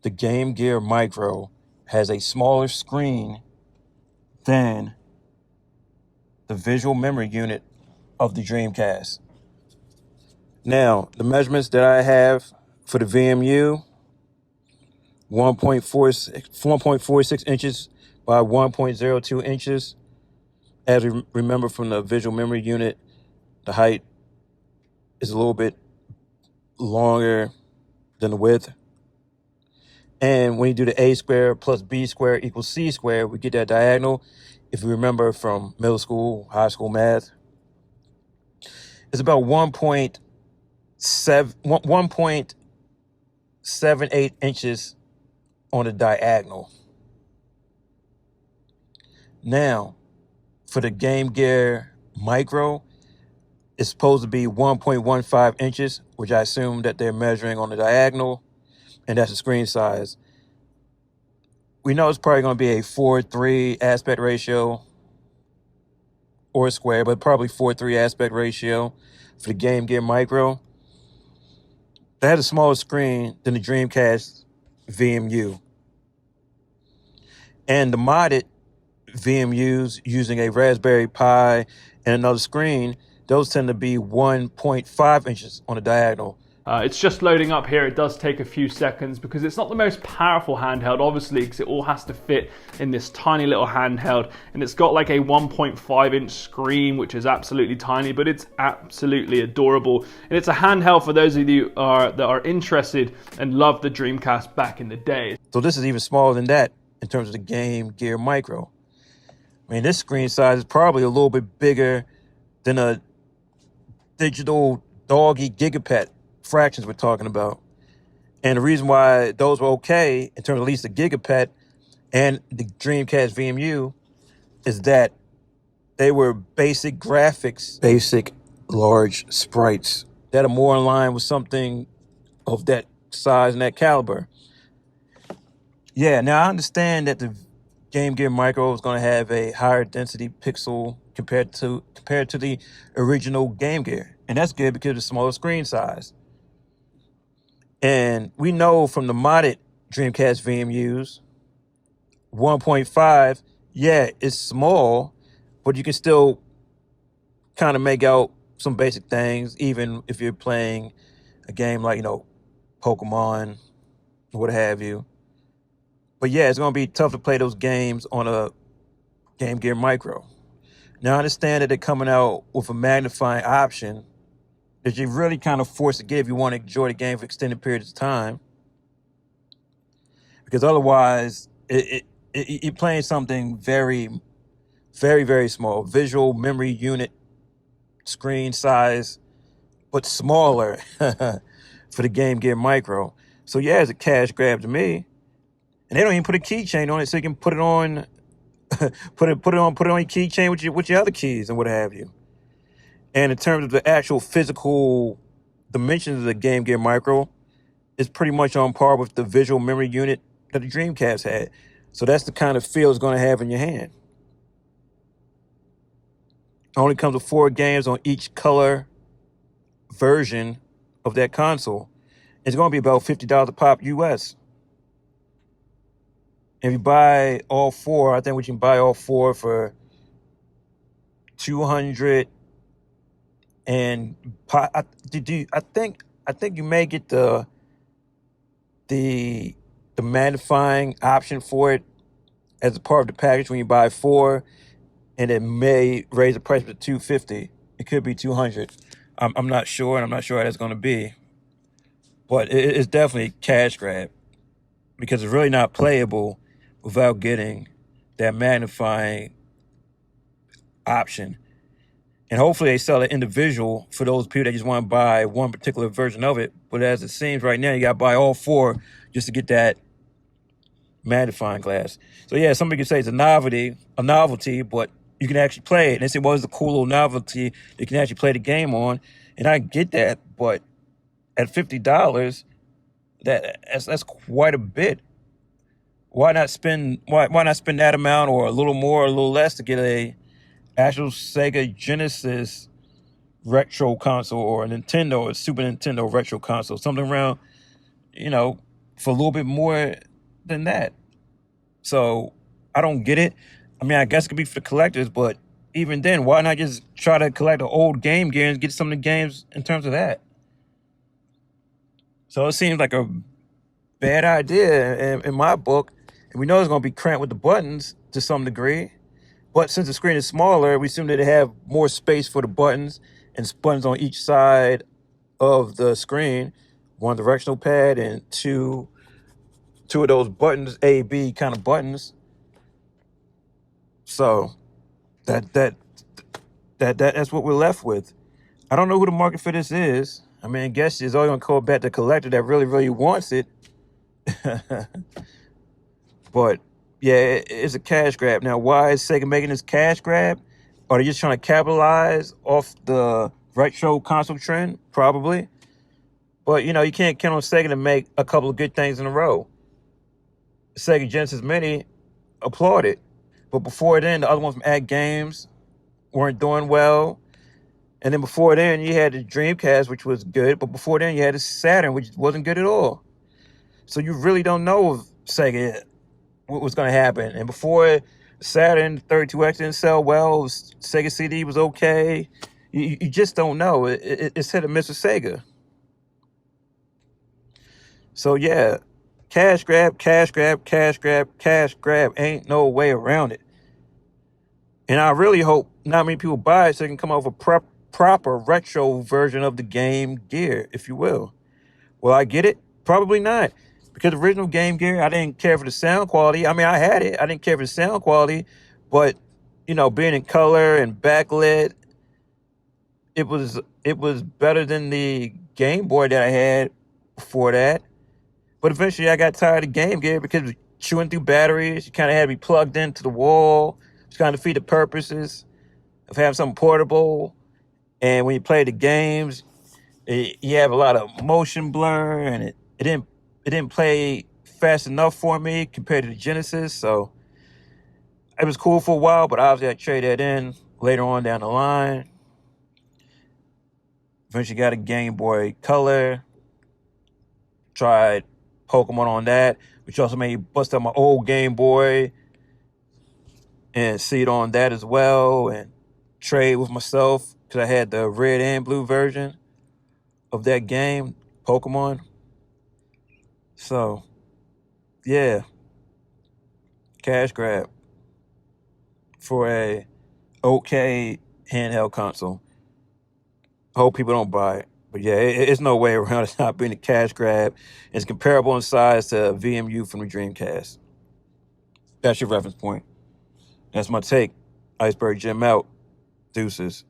the Game Gear Micro has a smaller screen than the visual memory unit of the Dreamcast. Now, the measurements that I have for the VMU, 1.46 inches by 1.02 inches. As we remember from the visual memory unit, the height is a little bit longer than the width. And when you do the a squared plus b squared equals c squared, we get that diagonal. If you remember from middle school, high school math, it's about 1.78 inches on the diagonal. Now, for the Game Gear Micro, it's supposed to be 1.15 inches, which I assume that they're measuring on the diagonal, and that's the screen size. We know it's probably going to be a 4:3 aspect ratio or a square, but probably 4:3 aspect ratio for the Game Gear Micro. That has a smaller screen than the Dreamcast VMU. And the modded VMUs using a Raspberry Pi and another screen, those tend to be 1.5 inches on the diagonal. It's just loading up here. It does take a few seconds because it's not the most powerful handheld, obviously, because it all has to fit in this tiny little handheld, and it's got like a 1.5 inch screen, which is absolutely tiny, but it's absolutely adorable. And it's a handheld for those of you that are interested and loved the Dreamcast back in the day. So this is even smaller than that in terms of the Game Gear Micro. I mean, this screen size is probably a little bit bigger than a digital doggy gigapet fractions we're talking about. And the reason why those were okay in terms of at least the gigapet and the Dreamcast VMU is that they were basic graphics, basic large sprites that are more in line with something of that size and that caliber. Yeah, now I understand that the Game Gear Micro is going to have a higher density pixel compared to the original Game Gear. And that's good because of the smaller screen size. And we know from the modded Dreamcast VMUs, 1.5, yeah, it's small, but you can still kind of make out some basic things, even if you're playing a game like, Pokemon, or what have you. But yeah, it's going to be tough to play those games on a Game Gear Micro. Now, I understand that they're coming out with a magnifying option that you're really kind of forced to get if you want to enjoy the game for extended periods of time. Because otherwise, you're playing something very, very, very small. Visual memory unit, screen size, but smaller for the Game Gear Micro. So yeah, it's a cash grab to me. And they don't even put a keychain on it, so you can put it on, put it on your keychain with your other keys and what have you. And in terms of the actual physical dimensions of the Game Gear Micro, it's pretty much on par with the visual memory unit that the Dreamcast had. So that's the kind of feel it's going to have in your hand. It only comes with 4 games on each color version of that console. It's going to be about $50 a pop US. If you buy all 4, I think we can buy all 4 for $200. And I think you may get the magnifying option for it as a part of the package when you buy 4, and it may raise the price to $250. It could be $200. I'm not sure, and I'm not sure how that's going to be, but it's definitely a cash grab because it's really not playable without getting that magnifying option. And hopefully they sell it individual for those people that just want to buy one particular version of it. But as it seems right now, you got to buy all 4 just to get that magnifying glass. So yeah, somebody could say it's a novelty, but you can actually play it. And they say, well, it's a cool little novelty you can actually play the game on. And I get that, but at $50, that's quite a bit. Why not spend that amount or a little more or a little less to get a actual Sega Genesis retro console or a Nintendo or Super Nintendo retro console, something around, for a little bit more than that. So I don't get it. I mean, I guess it could be for the collectors, but even then, why not just try to collect the old Game Gear and get some of the games in terms of that? So it seems like a bad idea in my book. And we know it's going to be cramped with the buttons to some degree. But since the screen is smaller, we assume that they have more space for the buttons and buttons on each side of the screen. One directional pad and two of those buttons, A, B kind of buttons. So that's what we're left with. I don't know who the market for this is. I mean, I guess it's always going to call back the collector that really, really wants it. But yeah, it's a cash grab. Now, why is Sega making this cash grab? Are they just trying to capitalize off the retro console trend? Probably. But, you can't count on Sega to make a couple of good things in a row. Sega Genesis Mini applauded. But before then, the other ones from Act Games weren't doing well. And then before then, you had the Dreamcast, which was good. But before then, you had the Saturn, which wasn't good at all. So you really don't know if Sega, what was going to happen. And before Saturn 32X didn't sell well, Sega CD was okay. You just don't know. It's hit or miss with Sega. So yeah, cash grab, cash grab, cash grab, cash grab. Ain't no way around it. And I really hope not many people buy it so they can come up with a proper retro version of the Game Gear, if you will. Will I get it? Probably not. Because the original Game Gear, I didn't care for the sound quality. I mean, I had it. I didn't care for the sound quality. But, being in color and backlit, it was better than the Game Boy that I had before that. But eventually I got tired of Game Gear because it was chewing through batteries. You kind of had to be plugged into the wall. It's kind of defeat the purposes of having something portable. And when you play the games, you have a lot of motion blur, and it didn't play fast enough for me compared to the Genesis. So it was cool for a while, but obviously I traded that in later on down the line. Eventually got a Game Boy Color. Tried Pokemon on that, which also made me bust up my old Game Boy and see it on that as well, and trade with myself because I had the red and blue version of that game, Pokemon. So, yeah, cash grab for a okay handheld console. Hope people don't buy it. But yeah, it's no way around it not being a cash grab. It's comparable in size to VMU from the Dreamcast. That's your reference point. That's my take. Iceberg Jim out. Deuces.